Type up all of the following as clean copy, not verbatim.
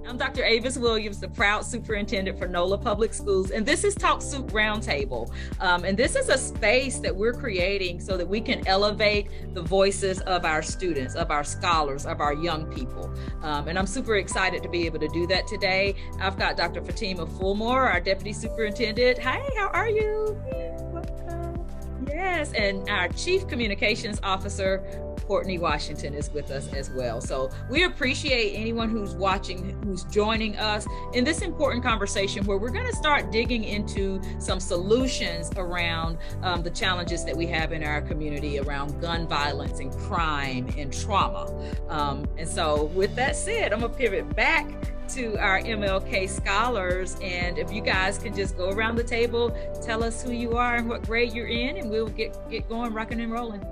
I'm Dr. Avis Williams, the proud superintendent for NOLA Public Schools, and this is Talk Supt Roundtable. And this is a space that we're creating so that we can elevate the voices of our students, of our scholars, of our young people. And I'm super excited to be able to do that today. I've got Dr. Fatima Fulmore, our deputy superintendent. Hi, how are you? Yes, and our chief communications officer, Courtney Washington, is with us as well. So we appreciate anyone who's watching, who's joining us in this important conversation where we're going to start digging into some solutions around the challenges that we have in our community around gun violence and crime and trauma. And so with that said, I'm going to pivot back to our MLK scholars. And if you guys can just go around the table, tell us who you are and what grade you're in, and we'll get going, rocking and rolling.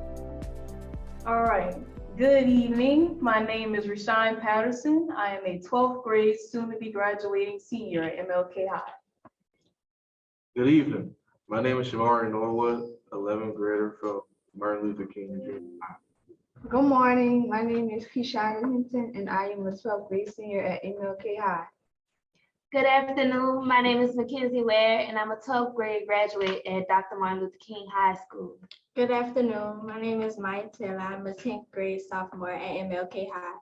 All right, good evening. My name is Rashawn Patterson. I am a 12th grade, soon to be graduating senior at MLK High. Good evening. My name is Shamari Norwood, 11th grader from Martin Luther King Jr. High. Good morning. My name is Keisha Hinton, and I am a 12th grade senior at MLK High. Good afternoon. My name is Mackenzie Ware, and I'm a 12th grade graduate at Dr. Martin Luther King High School. Good afternoon. My name is Maya Taylor. I'm a 10th grade sophomore at MLK High.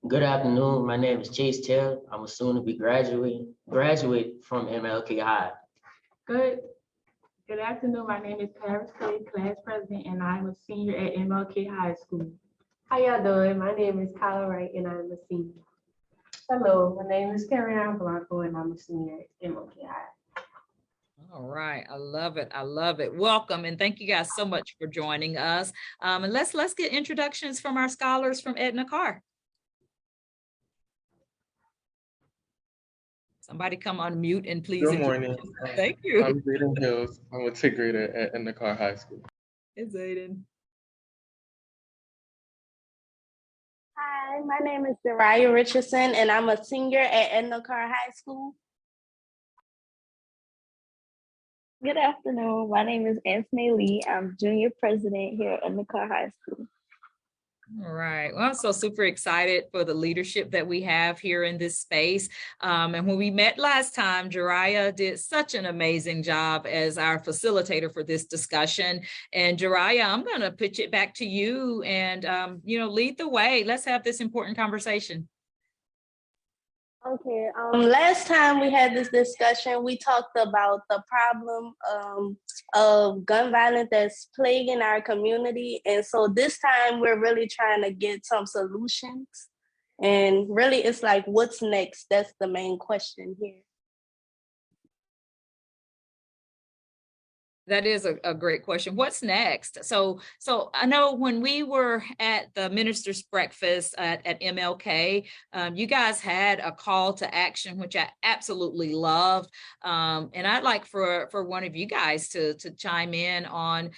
Good afternoon. My name is Chase Taylor. I'm a soon-to-be graduate from MLK High. Good afternoon. My name is Paris Clay, class president, and I'm a senior at MLK High School. How y'all doing? My name is Kyla Wright, and I'm a senior. Hello, my name is Karen Blanco, and I'm a senior at MLK High. All right, I love it. I love it. Welcome, and thank you guys so much for joining us. And let's get introductions from our scholars from Edna Carr. Somebody come on mute and please. Good morning. Thank you. I'm Zayden Hills. I'm a 10th grader at Edna Carr High School. Hey, Zayden. Hi, my name is Dariah Richardson, and I'm a senior at Edna Carr High School. Good afternoon. My name is Anthony Lee. I'm junior president here at Edna Carr High School. All right. Well, I'm so super excited for the leadership that we have here in this space. And when we met last time, Jariah did such an amazing job as our facilitator for this discussion. And Jariah, I'm going to pitch it back to you and, lead the way. Let's have this important conversation. Okay, last time we had this discussion, we talked about the problem of gun violence that's plaguing our community. And so this time we're really trying to get some solutions. And really it's like, what's next? That's the main question here. That is a great question. What's next? So I know when we were at the minister's breakfast at MLK, you guys had a call to action, which I absolutely loved. And I'd like for one of you guys to chime in on,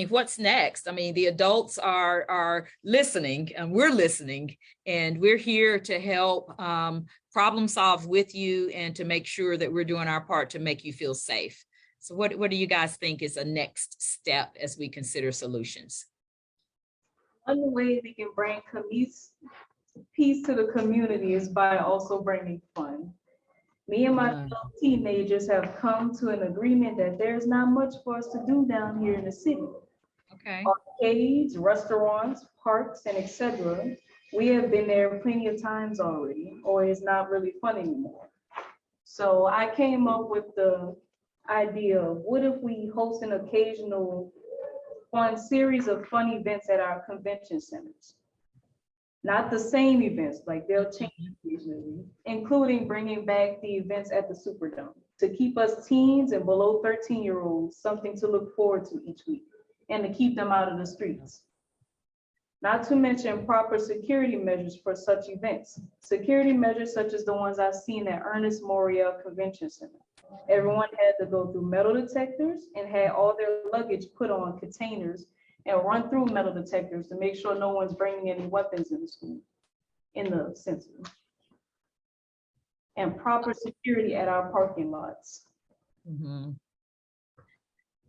what's next? The adults are listening, and we're listening, and we're here to help problem solve with you and to make sure that we're doing our part to make you feel safe. So what do you guys think is a next step as we consider solutions? One way we can bring peace to the community is by also bringing fun. Me and my fellow teenagers have come to an agreement that there's not much for us to do down here in the city. Okay. Arcades, restaurants, parks, and etc. We have been there plenty of times already, or it's not really fun anymore. So I came up with the idea of what if we host an occasional fun series of fun events at our convention centers. Not the same events, like they'll change occasionally, including bringing back the events at the Superdome to keep us teens and below 13-year-olds something to look forward to each week and to keep them out of the streets. Not to mention proper security measures for such events. Security measures such as the ones I've seen at Ernest Morial Convention Center. Everyone had to go through metal detectors and had all their luggage put on containers and run through metal detectors to make sure no one's bringing any weapons in the school, in the center. And proper security at our parking lots. Mm-hmm.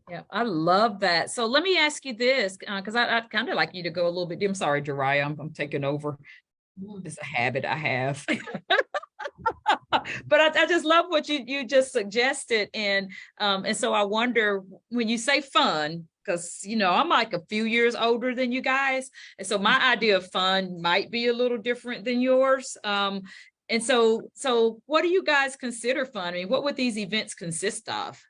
Yeah, I love that. So let me ask you this, because I'd kind of like you to go a little bit. I'm sorry, Jariah, I'm taking over. It's a habit I have. But I just love what you just suggested. And so I wonder when you say fun, because I'm like a few years older than you guys. And so my idea of fun might be a little different than yours. And so what do you guys consider fun? I mean, what would these events consist of?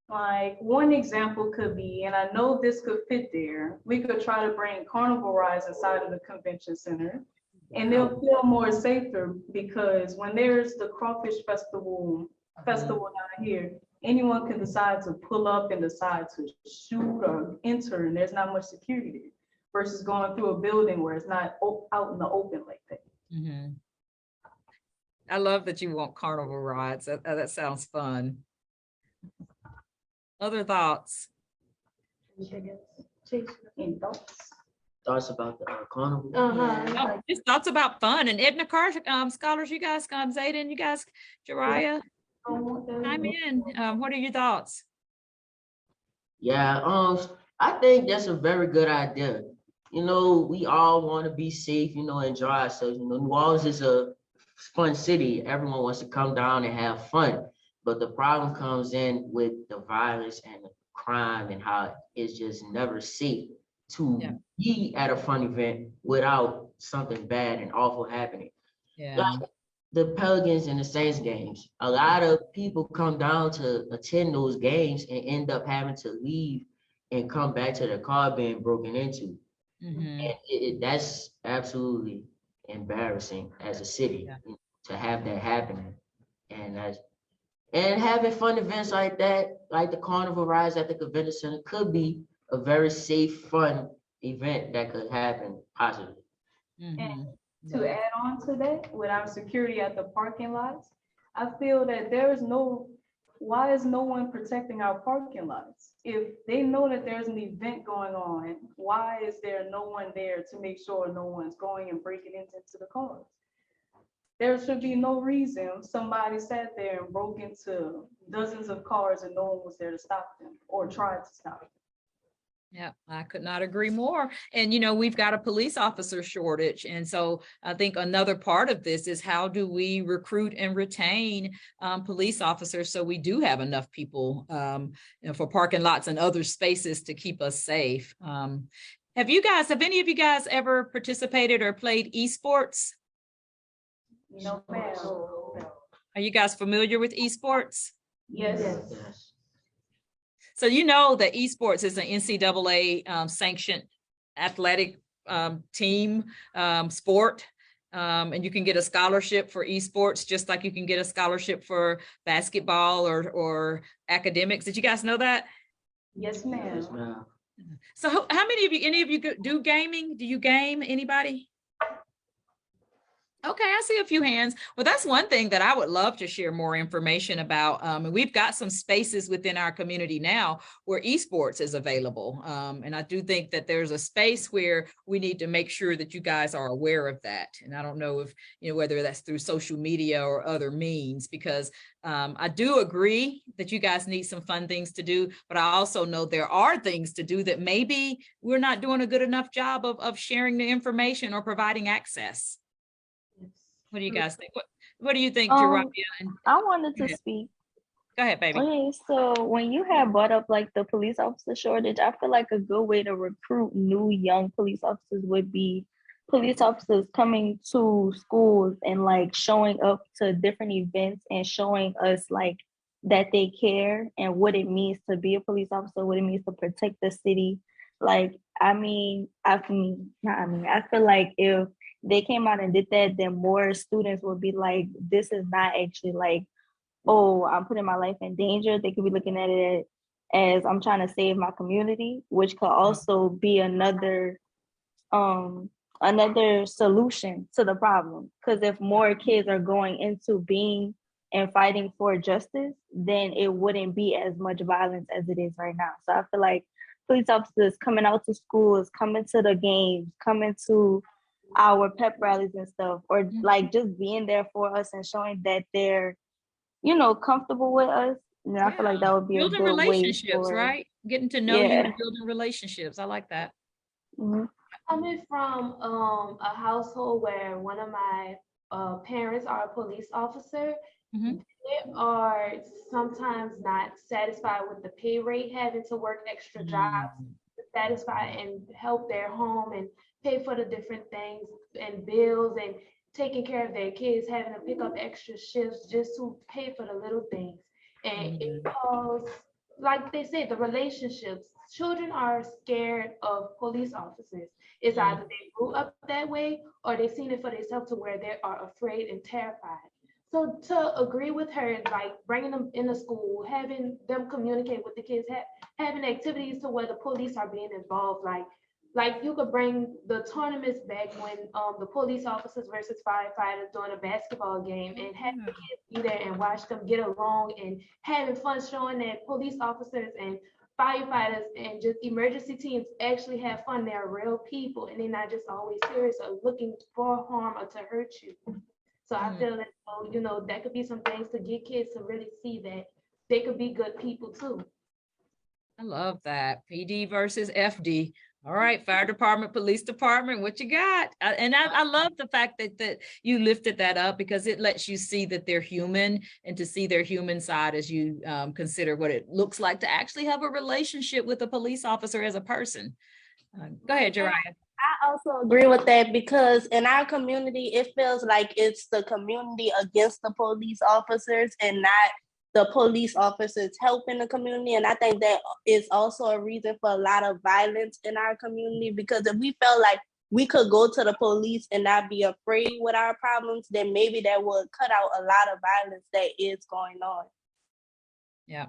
Like one example could be, and I know this could fit there, we could try to bring carnival rides inside of the convention center. And they'll feel more safer because when there's the crawfish festival down here, anyone can decide to pull up and decide to shoot or enter, and there's not much security there versus going through a building where it's not out in the open like that. Mm-hmm. I love that you want carnival rides. That sounds fun. Other thoughts? Any thoughts? Thoughts about the carnival? Oh, just thoughts about fun. And Edna Carr, scholars, you guys, Zayden, you guys, Jariah, chime in. What are your thoughts? Yeah, I think that's a very good idea. We all want to be safe, enjoy ourselves. New Orleans is a fun city. Everyone wants to come down and have fun. But the problem comes in with the violence and the crime and how it's just never safe to be at a fun event without something bad and awful happening. Yeah. Like the Pelicans and the Saints games, a lot of people come down to attend those games and end up having to leave and come back to their car being broken into. Mm-hmm. And that's absolutely embarrassing as a city to have that happening. And having fun events like that, like the carnival rides at the convention center, could be a very safe, fun event that could happen possibly. Mm-hmm. And to add on to that, with our security at the parking lots, I feel that why is no one protecting our parking lots? If they know that there's an event going on, why is there no one there to make sure no one's going and breaking into the cars? There should be no reason somebody sat there and broke into dozens of cars and no one was there to stop them or tried to stop them. Yeah, I could not agree more. And, we've got a police officer shortage. And so I think another part of this is how do we recruit and retain police officers so we do have enough people for parking lots and other spaces to keep us safe. Have any of you guys ever participated or played esports? No, ma'am. Are you guys familiar with esports? Yes. So that esports is an NCAA sanctioned athletic team sport. And you can get a scholarship for esports, just like you can get a scholarship for basketball or academics. Did you guys know that? Yes, ma'am. So how many of you, any of you do gaming? Do you game, anybody? Okay, I see a few hands. Well, that's one thing that I would love to share more information about. And we've got some spaces within our community now where esports is available. And I do think that there's a space where we need to make sure that you guys are aware of that. And I don't know if, whether that's through social media or other means, because I do agree that you guys need some fun things to do, but I also know there are things to do that maybe we're not doing a good enough job of sharing the information or providing access. What do you guys think? What do you think, Jariah? I wanted to speak. Go ahead, baby. Okay, so when you had brought up like the police officer shortage, I feel like a good way to recruit new young police officers would be police officers coming to schools and like showing up to different events and showing us like that they care and what it means to be a police officer, what it means to protect the city. Like, I feel like if they came out and did that, then more students would be like, this is not actually like, oh, I'm putting my life in danger. They could be looking at it as I'm trying to save my community, which could also be another solution to the problem. Because if more kids are going into being and fighting for justice, then it wouldn't be as much violence as it is right now. So I feel like police officers coming out to schools, coming to the games, coming to our pep rallies and stuff, or like just being there for us and showing that they're, comfortable with us. And I feel like that would be building a good relationships, way right? Getting to know you and building relationships. I like that. Coming from a household where one of my parents are a police officer, Mhm. they are sometimes not satisfied with the pay rate, having to work extra jobs to satisfy and help their home and pay for the different things and bills and taking care of their kids, having to pick up extra shifts just to pay for the little things. And it calls, like they say, the relationships. Children are scared of police officers. It's either they grew up that way or they've seen it for themselves to where they are afraid and terrified. So to agree with her, like bringing them into school, having them communicate with the kids, having activities to where the police are being involved, like you could bring the tournaments back when the police officers versus firefighters doing a basketball game and have the kids be there and watch them get along and having fun showing that police officers and firefighters and just emergency teams actually have fun. They're real people and they're not just always serious or looking for harm or to hurt you. So I feel that, that could be some things to get kids to really see that they could be good people too. I love that. PD versus FD. All right, fire department, police department, what you got? And I love the fact that you lifted that up because it lets you see that they're human and to see their human side as you consider what it looks like to actually have a relationship with a police officer as a person. Go ahead, Jariah. I also agree with that because in our community, it feels like it's the community against the police officers and not the police officers helping the community. And I think that is also a reason for a lot of violence in our community, because if we felt like we could go to the police and not be afraid with our problems, then maybe that would cut out a lot of violence that is going on. Yeah.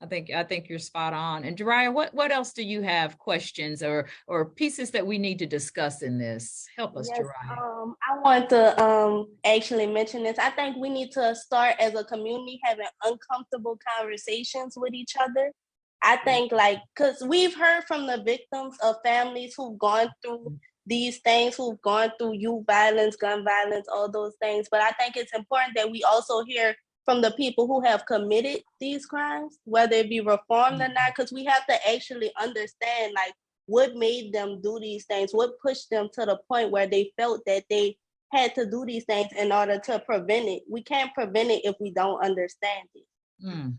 I think you're spot on. And Jariah, what else do you have questions or pieces that we need to discuss in this? Help us, Yes, Jariah. I want to actually mention this. I think we need to start as a community having uncomfortable conversations with each other. I think because we've heard from the victims of families who've gone through these things, who've gone through youth violence, gun violence, all those things. But I think it's important that we also hear from the people who have committed these crimes, whether it be reformed or not, because we have to actually understand what made them do these things, what pushed them to the point where they felt that they had to do these things in order to prevent it. We can't prevent it if we don't understand it.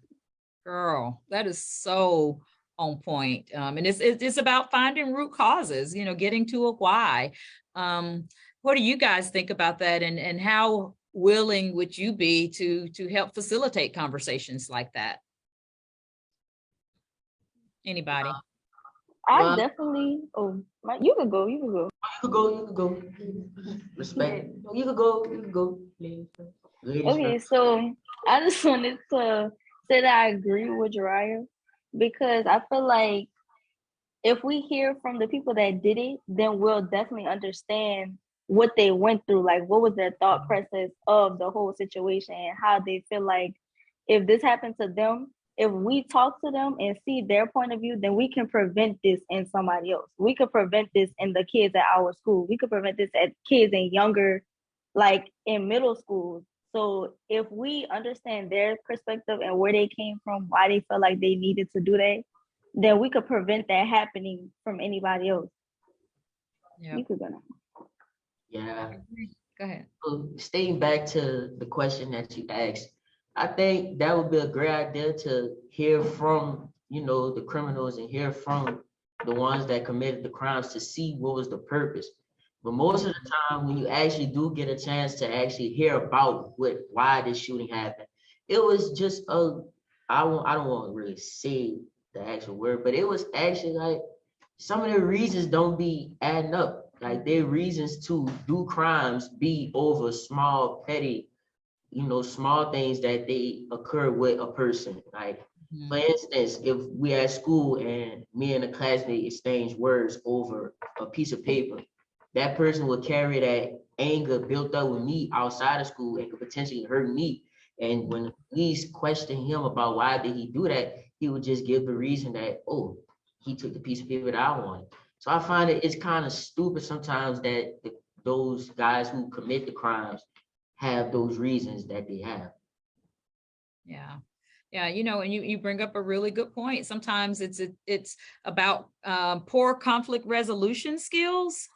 Girl, that is so on point. And it's about finding root causes, getting to a why. What do you guys think about that, and how willing would you be to help facilitate conversations like that? Anybody? I definitely. You could go. You could go. Respect. You could go. Okay, so I just wanted to say that I agree with Jariah because I feel like if we hear from the people that did it, then we'll definitely understand what they went through, like what was their thought process of the whole situation and how they feel like if this happened to them, if we talk to them and see their point of view, then we can prevent this in somebody else. We could prevent this in the kids at our school. We could prevent this at kids in younger, like in middle school. So if we understand their perspective and where they came from, why they felt like they needed to do that, then we could prevent that happening from anybody else. Yeah. You could go now. Yeah. Go ahead. So staying back to the question that you asked, I think that would be a great idea to hear from, the criminals and hear from the ones that committed the crimes to see what was the purpose. But most of the time, when you actually do get a chance to actually hear about why this shooting happened, it was just I don't want to really say the actual word, but it was actually like some of the reasons don't be adding up. Like their reasons to do crimes be over small, petty, small things that they occur with a person. Like, for instance, if we at school and me and a classmate exchange words over a piece of paper, that person will carry that anger built up with me outside of school and could potentially hurt me. And when the police question him about why did he do that, he would just give the reason that, he took the piece of paper that I wanted. So I find it's kind of stupid sometimes that those guys who commit the crimes have those reasons that they have. Yeah. Yeah, and you bring up a really good point. Sometimes it's about poor conflict resolution skills.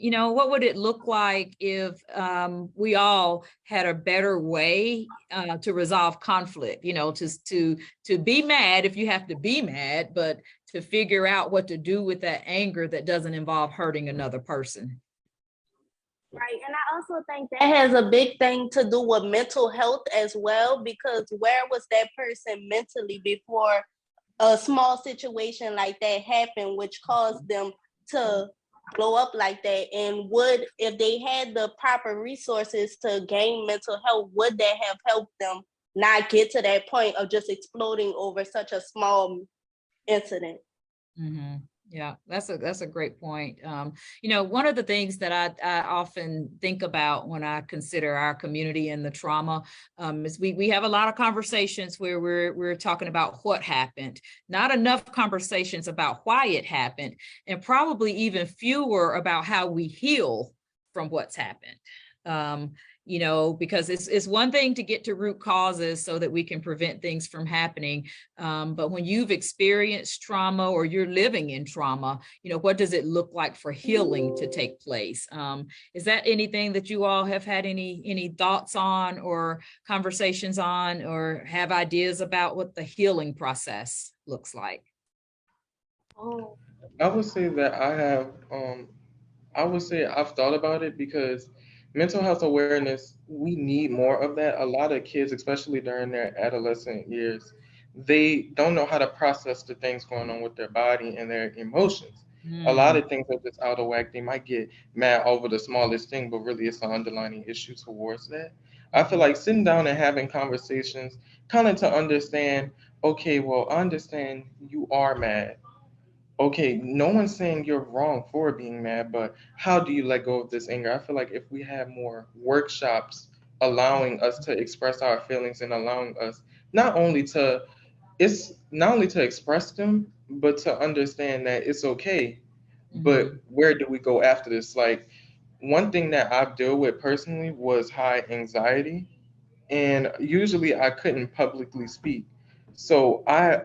you know, what would it look like if we all had a better way to resolve conflict, you know, to be mad if you have to be mad, but to figure out what to do with that anger that doesn't involve hurting another person. Right. And I also think that has a big thing to do with mental health as well, because where was that person mentally before a small situation like that happened, which caused them to blow up like that? And would, if they had the proper resources to gain mental health, would that have helped them not get to that point of just exploding over such a small incident? Mm-hmm. Yeah, that's a great point. You know, one of the things that I often think about when I consider our community and the trauma is we have a lot of conversations where we're talking about what happened, not enough conversations about why it happened, and probably even fewer about how we heal from what's happened. You know, because it's one thing to get to root causes so that we can prevent things from happening. But when you've experienced trauma or you're living in trauma, you know, what does it look like for healing to take place? Is that anything that you all have had any thoughts on or conversations on, or have ideas about what the healing process looks like? Oh, I would say that I would say I've thought about it because mental health awareness, we need more of that. A lot of kids, especially during their adolescent years, they don't know how to process the things going on with their body and their emotions. A lot of things are just out of whack. They might get mad over the smallest thing, but really it's an underlying issue towards that. I feel like sitting down and having conversations, kind of to understand, okay, well, I understand you are mad. Okay, no one's saying you're wrong for being mad, but how do you let go of this anger? I feel like if we have more workshops allowing us to express our feelings and allowing us not only to it's not only to express them, but to understand that it's okay. But where do we go after this? Like one thing that I've dealt with personally was high anxiety, and usually I couldn't publicly speak. So I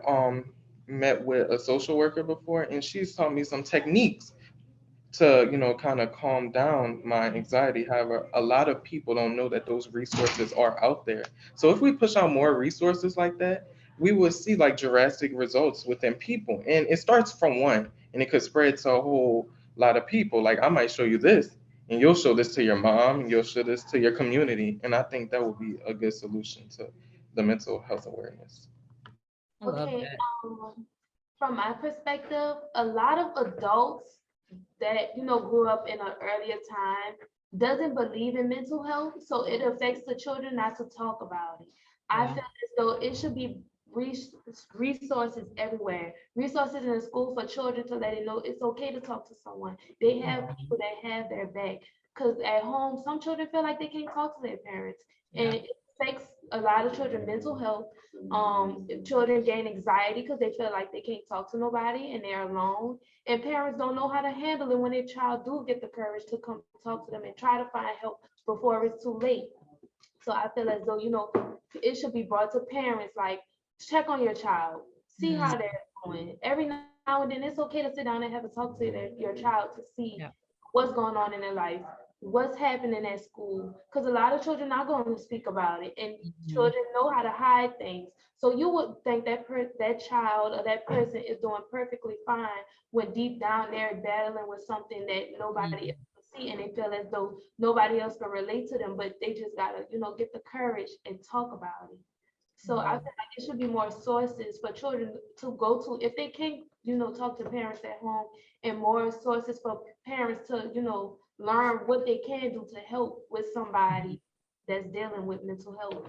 met with a social worker before, and she's taught me some techniques to, you know, kind of calm down my anxiety. However, a lot of people don't know that those resources are out there. So if we push out more resources like that, we will see like drastic results within people. And it starts from one, and it could spread to a whole lot of people. Like I might show you this, and you'll show this to your mom, and you'll show this to your community. And I think that would be a good solution to the mental health awareness. I love okay. that. From my perspective, a lot of adults that grew up in an earlier time doesn't believe in mental health, so it affects the children not to talk about it. I feel as though it should be resources everywhere, resources in the school for children to let it know it's okay to talk to someone. They have people that have their back, because at home some children feel like they can't talk to their parents, and it affects a lot of children mental health. Children gain anxiety because they feel like they can't talk to nobody and they're alone, and parents don't know how to handle it when their child do get the courage to come talk to them and try to find help before it's too late. So I feel as though it should be brought to parents, like, check on your child, see how they're doing. Every now and then it's okay to sit down and have a talk to your child to see what's going on in their life, what's happening at school, because a lot of children are going to speak about it, and children know how to hide things. So you would think that that child or that person is doing perfectly fine when deep down they're battling with something that nobody else can see, and they feel as though nobody else can relate to them, but they just gotta get the courage and talk about it. So I feel like it should be more sources for children to go to if they can't, talk to parents at home, and more sources for parents to, learn what they can do to help with somebody that's dealing with mental health.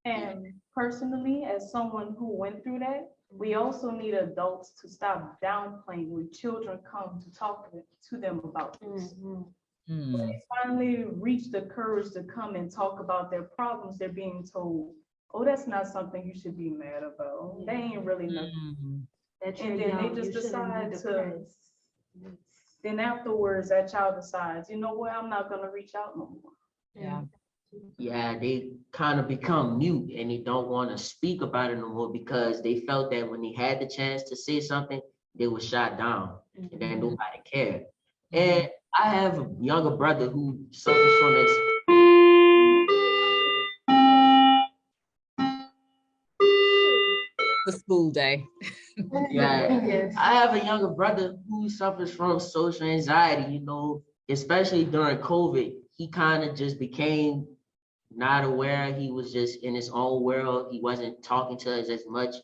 And personally, as someone who went through that, we also need adults to stop downplaying when children come to talk to them about this. When they finally reach the courage to come and talk about their problems, they're being told, oh, that's not something you should be mad about. They ain't really nothing. And then they just decide to, then afterwards that child decides, you know what, I'm not gonna reach out no more. Yeah, they kind of become mute and they don't want to speak about it no more because they felt that when they had the chance to say something, they were shot down and then nobody cared. And I have a younger brother who suffers from The school day. yeah. Yes. I have a younger brother who suffers from social anxiety, especially during COVID. He kind of just became not aware. He was just in his own world. He wasn't talking to us as much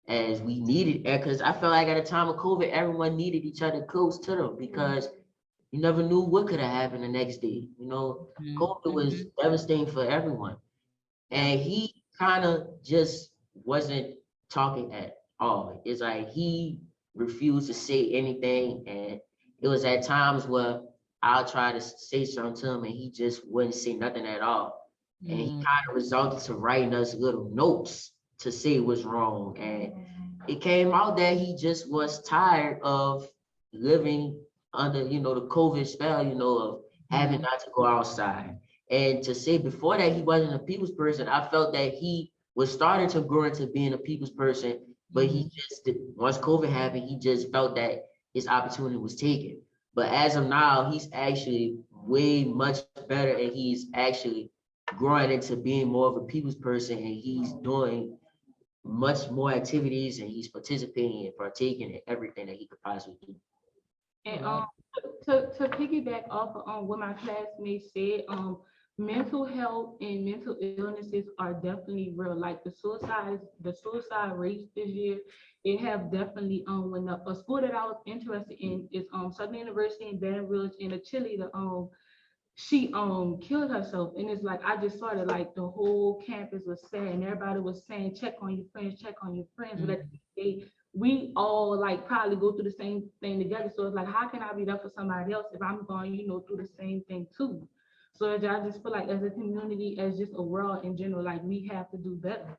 as we needed. Because I felt like at the time of COVID, everyone needed each other close to them because you never knew what could have happened the next day. COVID was devastating for everyone. And he kind of just wasn't talking at all. It's like he refused to say anything. And it was at times where I'll try to say something to him and he just wouldn't say nothing at all. And he kind of resulted to writing us little notes to say what's wrong. And it came out that he just was tired of living under, the COVID spell, of having not to go outside. And to say before that he wasn't a people's person, I felt that he was starting to grow into being a people's person, but he just once COVID happened, he just felt that his opportunity was taken. But as of now, he's actually way much better, and he's actually growing into being more of a people's person, and he's doing much more activities, and he's participating and partaking in everything that he could possibly do. And to piggyback off of what my classmates said, mental health and mental illnesses are definitely real. Like the suicide rates this year, it have definitely went up. A school that I was interested in is Southern University in Baton Rouge, in a cheerleader she killed herself, and it's like I just saw that like the whole campus was sad and everybody was saying check on your friends, check on your friends. But at the end of the day, we all like probably go through the same thing together. So it's like, how can I be there for somebody else if I'm going, through the same thing too? So I just feel like as a community, as just a world in general, like we have to do better.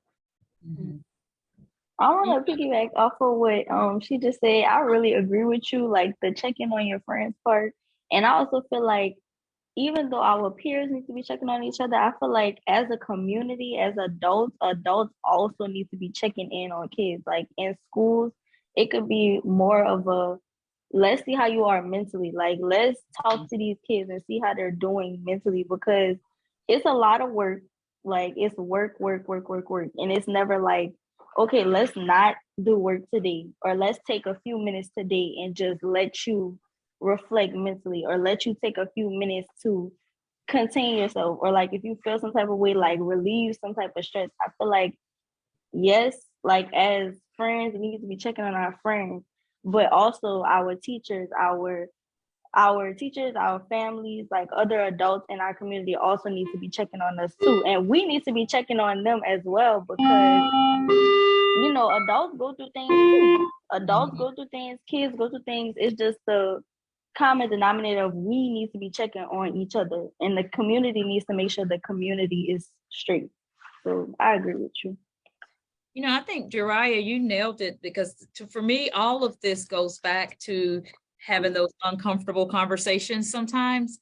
I want to piggyback off of what she just said. I really agree with you, like the checking on your friends part. And I also feel like even though our peers need to be checking on each other, I feel like as a community, as adults also need to be checking in on kids. Like in schools, it could be more of a let's see how you are mentally. Like let's talk to these kids and see how they're doing mentally, because it's a lot of work. Like it's work. And it's never like, okay, let's not do work today, or let's take a few minutes today and just let you reflect mentally, or let you take a few minutes to contain yourself, or like if you feel some type of way, like relieve some type of stress. I feel like yes, like as friends we need to be checking on our friends, but also our teachers, our families, like other adults in our community also need to be checking on us too, and we need to be checking on them as well, because adults go through things too. Adults go through things, kids go through things. It's just the common denominator of we need to be checking on each other, and the community needs to make sure the community is straight. So I agree with you. I think Jariah, you nailed it, because for me, all of this goes back to having those uncomfortable conversations sometimes,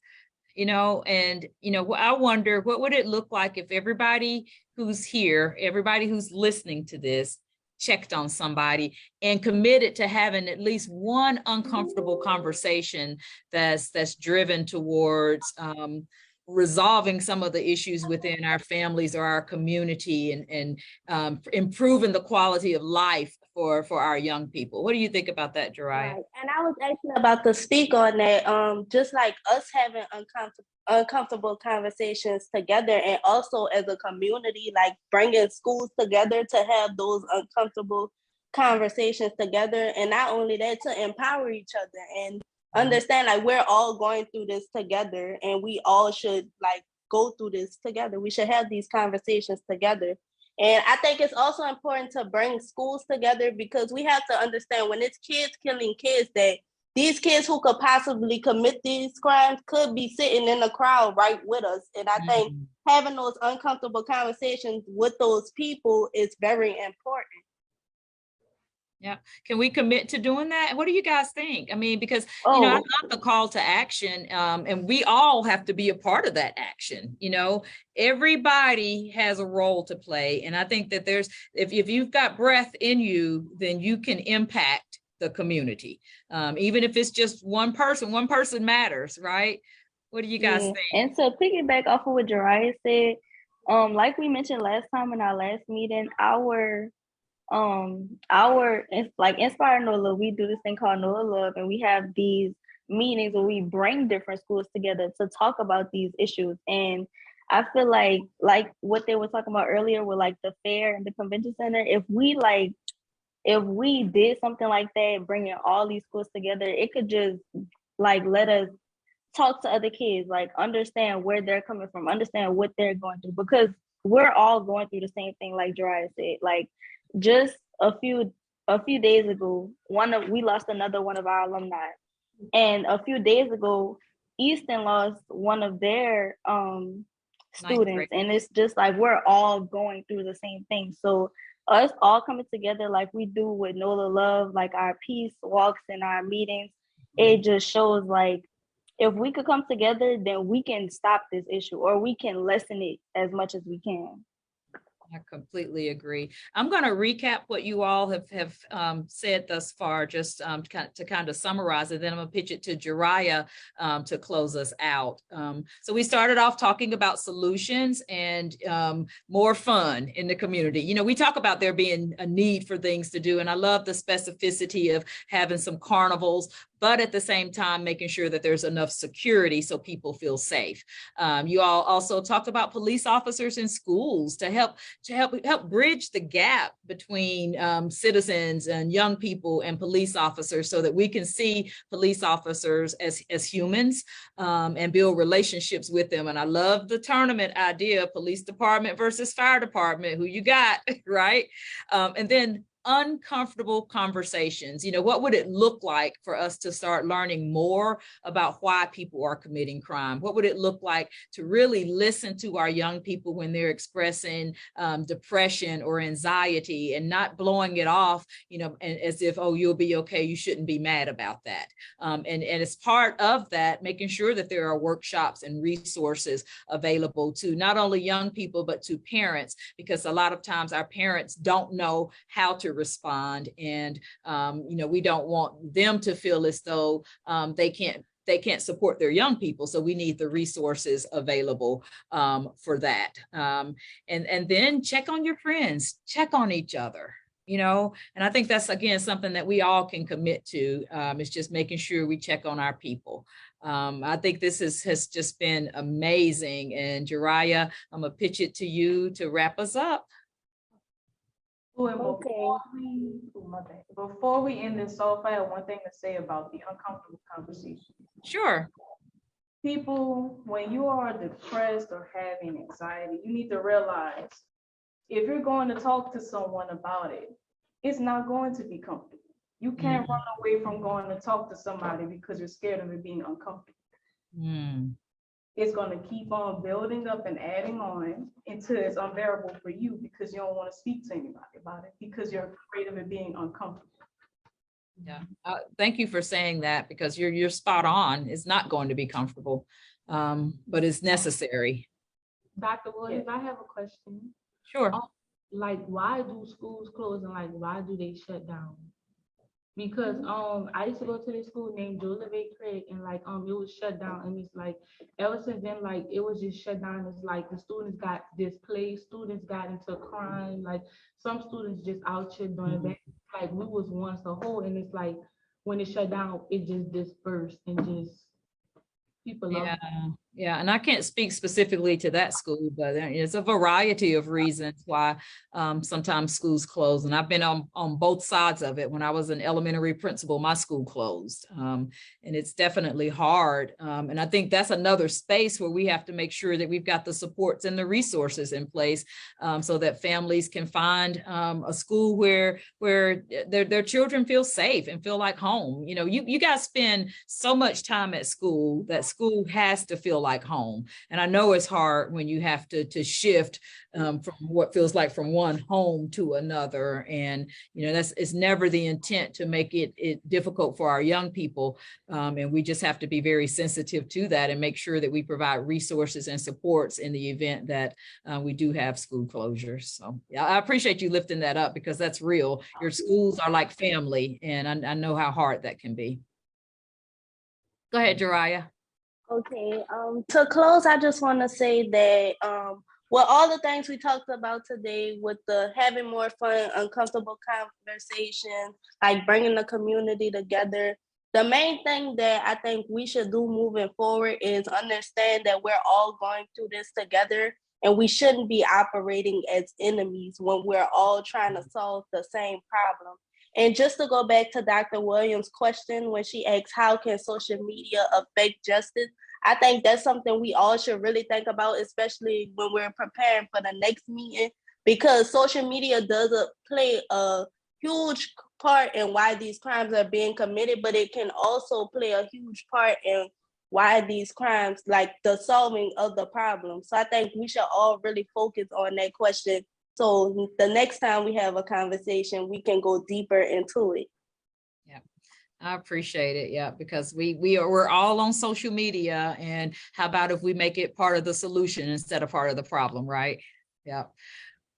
and I wonder what would it look like if everybody who's here, everybody who's listening to this, checked on somebody and committed to having at least one uncomfortable conversation that's driven towards resolving some of the issues within our families or our community, and improving the quality of life for our young people. What do you think about that, Jariah? Right. And I was actually about to speak on that. Just like us having uncomfortable conversations together, and also as a community, like bringing schools together to have those uncomfortable conversations together, and not only that, to empower each other and understand like we're all going through this together, and we all should like go through this together. We should have these conversations together. And I think it's also important to bring schools together, because we have to understand when it's kids killing kids, that these kids who could possibly commit these crimes could be sitting in the crowd right with us. And I think having those uncomfortable conversations with those people is very important. Yeah. Can we commit to doing that? What do you guys think? I mean, because, I love the call to action, and we all have to be a part of that action. Everybody has a role to play. And I think that if you've got breath in you, then you can impact the community. Even if it's just one person matters, right? What do you guys Yeah. think? And to piggyback off of what Jariah said, like we mentioned last time in our last meeting, it's like Inspire NOLA, we do this thing called NOLA Love, and we have these meetings where we bring different schools together to talk about these issues. And I feel like what they were talking about earlier with like the fair and the convention center, if we did something like that, bringing all these schools together, it could just like let us talk to other kids, like understand where they're coming from, understand what they're going through, because we're all going through the same thing, like Jariah said. Like just a few days ago, we lost another one of our alumni. And a few days ago, Easton lost one of their students. And it's just like we're all going through the same thing. So us all coming together like we do with NOLA Love, like our peace walks and our meetings, it just shows like if we could come together, then we can stop this issue or we can lessen it as much as we can. I completely agree. I'm going to recap what you all have said thus far, just to kind of summarize it. Then I'm going to pitch it to Jariah to close us out. So we started off talking about solutions and more fun in the community. You know, we talk about there being a need for things to do, and I love the specificity of having some carnivals, but at the same time, making sure that there's enough security so people feel safe. You all also talked about police officers in schools to help bridge the gap between citizens and young people and police officers, so that we can see police officers as humans and build relationships with them. And I love the tournament idea, police department versus fire department, who you got, right? And then uncomfortable conversations. You know, what would it look like for us to start learning more about why people are committing crime? What would it look like to really listen to our young people when they're expressing depression or anxiety, and not blowing it off, you know, as if, oh, you'll be okay, you shouldn't be mad about that. And as part of that, making sure that there are workshops and resources available to not only young people, but to parents, because a lot of times our parents don't know how to respond, and you know, we don't want them to feel as though they can't support their young people. So we need the resources available for that. And then check on your friends, check on each other, you know, and I think that's, again, something that we all can commit to. It's just making sure we check on our people. I think this has just been amazing. And Jariah, I'm gonna pitch it to you to wrap us up. Before we end this off, I have one thing to say about the uncomfortable conversation. Sure. People, when you are depressed or having anxiety, you need to realize if you're going to talk to someone about it, it's not going to be comfortable. You can't run away from going to talk to somebody because you're scared of it being uncomfortable. It's going to keep on building up and adding on until it's unbearable for you, because you don't want to speak to anybody about it because you're afraid of it being uncomfortable. Yeah, thank you for saying that, because you're spot on. It's not going to be comfortable, but it's necessary. Dr. Williams, I have a question. Sure. Like, why do schools close, and like, why do they shut down? Because I used to go to this school named Julia Craig, and like it was shut down, and it's like ever since then, like it was just shut down. It's like the students got displaced, students got into crime, like some students just out here doing that. Like we was once a whole, and it's like when it shut down, it just dispersed and just people love. Yeah, and I can't speak specifically to that school, but it's a variety of reasons why sometimes schools close. And I've been on both sides of it. When I was an elementary principal, my school closed, and it's definitely hard. And I think that's another space where we have to make sure that we've got the supports and the resources in place, so that families can find a school where their children feel safe and feel like home. You know, you guys spend so much time at school that school has to feel like home. And I know it's hard when you have to shift from what feels like from one home to another. And, it's never the intent to make it difficult for our young people. And we just have to be very sensitive to that and make sure that we provide resources and supports in the event that we do have school closures. So yeah, I appreciate you lifting that up because that's real. Your schools are like family, and I know how hard that can be. Go ahead, Jariah. Okay, to close, I just want to say that with all the things we talked about today, with the having more fun, uncomfortable conversations, like bringing the community together, the main thing that I think we should do moving forward is understand that we're all going through this together, and we shouldn't be operating as enemies when we're all trying to solve the same problem. And just to go back to Dr. Williams' question when she asked, how can social media affect justice? I think that's something we all should really think about, especially when we're preparing for the next meeting, because social media does play a huge part in why these crimes are being committed, but it can also play a huge part in why these crimes, like the solving of the problem. So I think we should all really focus on that question. So the next time we have a conversation, we can go deeper into it. Yeah, I appreciate it. Yeah, because we're all on social media, and how about if we make it part of the solution instead of part of the problem, right? Yeah.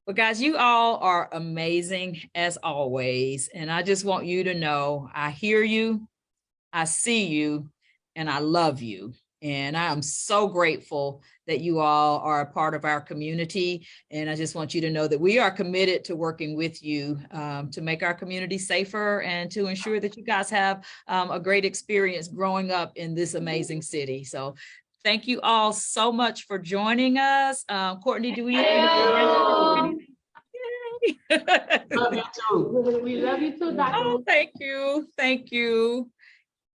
Well, guys, you all are amazing as always. And I just want you to know, I hear you, I see you, and I love you. And I am so grateful that you all are a part of our community. And I just want you to know that we are committed to working with you to make our community safer and to ensure that you guys have a great experience growing up in this amazing city. So thank you all so much for joining us. Courtney, do we need anything? Love you too. We love you too, Dr. Oh, thank you. Thank you.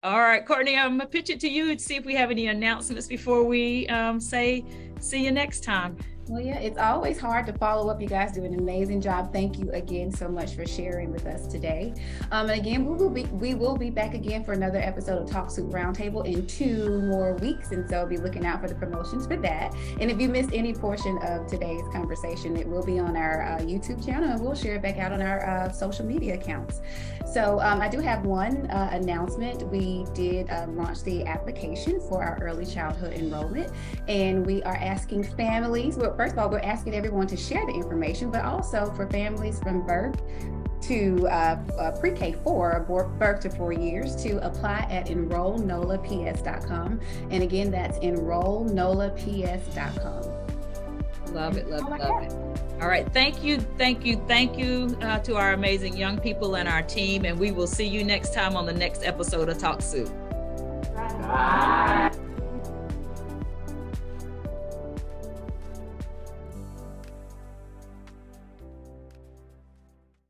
All right, Courtney, I'm gonna pitch it to you to see if we have any announcements before we say see you next time. Well, yeah, it's always hard to follow up. You guys do an amazing job. Thank you again so much for sharing with us today. And again, we will be back again for another episode of Talk Supt Roundtable in 2 more weeks. And so be looking out for the promotions for that. And if you missed any portion of today's conversation, it will be on our YouTube channel, and we'll share it back out on our social media accounts. So I do have one announcement. We did launch the application for our early childhood enrollment, and we are asking families, well, first of all, we're asking everyone to share the information, but also for families from birth to pre-K4, birth to 4 years, to apply at enrollnolaps.com. And again, that's enrollnolaps.com. Love it, love it, love it. All right, thank you to our amazing young people and our team, and we will see you next time on the next episode of Talk Supt. Bye.